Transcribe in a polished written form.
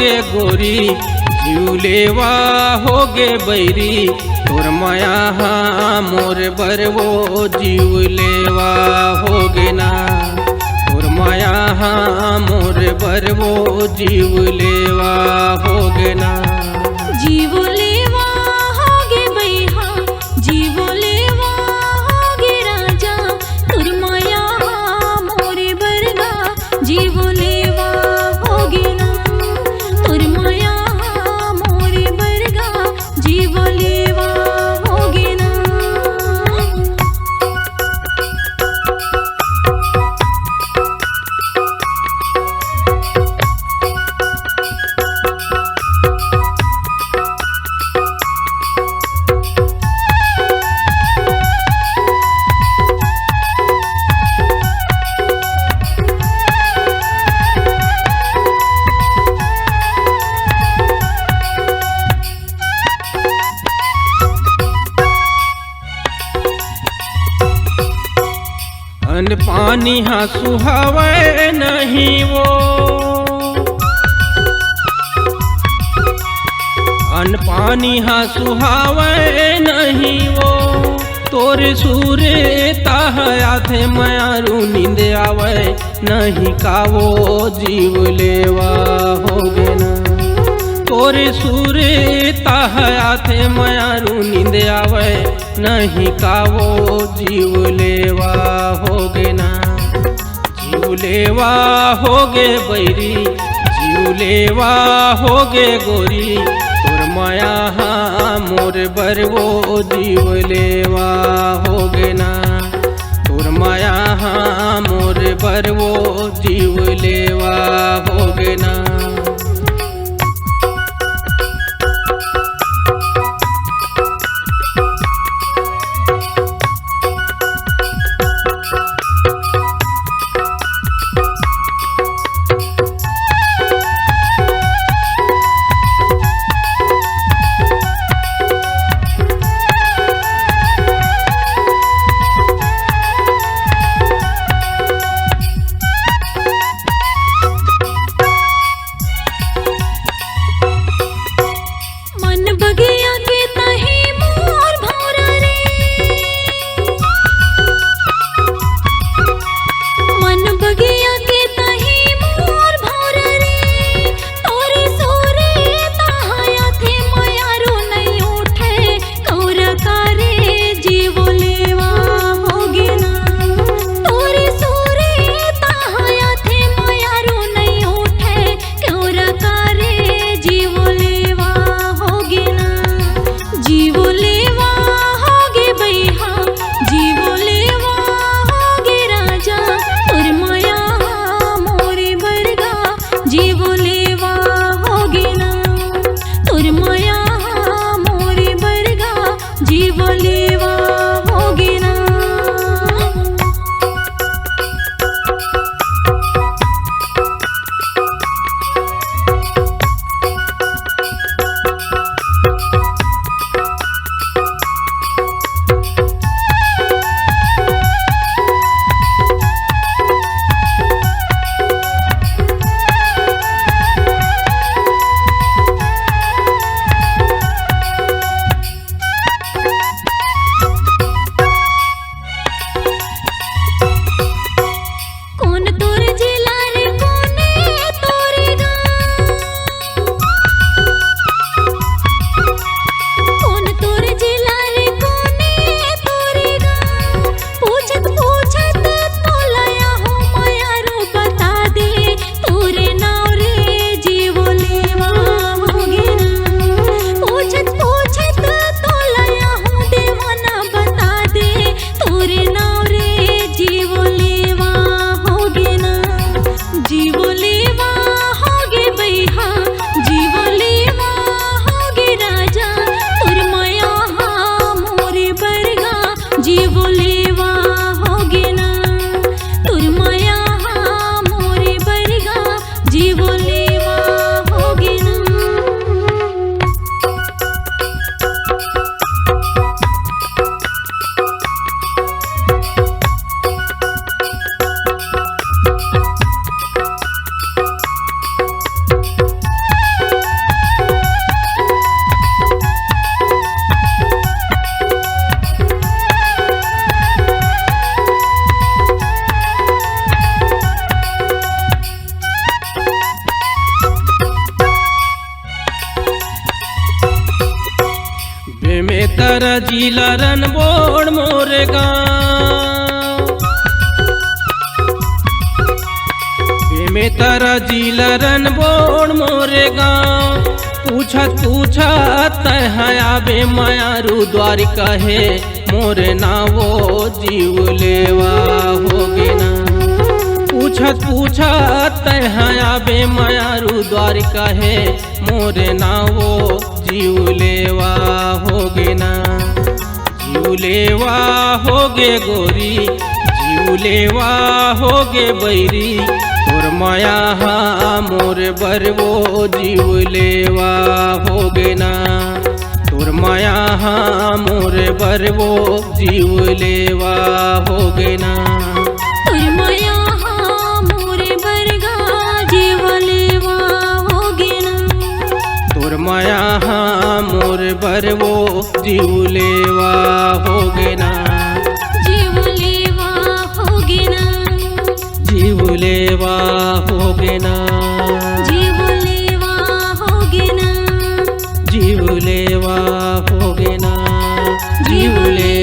होगे गोरी, जीवलेवा होगे बैरी, तोर माया मोर बरवो जीवलेवा होगे ना, तोर माया मोर बरवो जीवलेवा होगे ना। जीवलेवा होगे बैहा, जीवलेवा होगे राजा, तोर माया मोरे बरगा जीवलेवा होगे ना, तोर माया मोरे बरगा जीवलेवा होगे ना। अन पानी हाँ सुहावे नहीं वो, अन पानी हाँ सुहावे नहीं वो, तोरे सूरे ताहया थे मयारू नींद आवे नहीं का वो जीवलेवा होगे ना, तोरे सूरे ताहया थे मयारू नींद आवे नहीं का वो जीवलेवा होगे ना। जीवलेवा होगे बैरी, जीवलेवा होगे गोरी, तोर माया मोर बरवो जीवलेवा होगे ना, तोर माया मोर बरवो जीवलेवा होगे ना। जीवलेवा होगे ना। जीवलेवा होगे राजा, तोर माया में तारा जिला रनबोड़ मोरे गाँव, में तारा जिला रनबोड़ मोरे गाँव। पूछत तहया बे मायारू द्वारिका है मोरे नावो जीव लेवा होगे ना। पूछत तहया बे मायारू द्वारिका है मोरे नावो जीव लेवा होगे ना। जीव लेवा होगे गोरी, जीव लेवा होगे बैरी, तोर माया मोर बरवो जीव लेवा होगे ना। तोर माया मोर बरवो जीव लेवा होगे ना। तोर माया मोरे बरगा जीव लेवा होगे ना। तोर माया मोर बरवो जीव लेवा होगे ना। जीव लेवा होगे ना। जीव लेवा होगे ना। जीव लेवा होगे ना। जीव लेवा होगे ना। जीव ले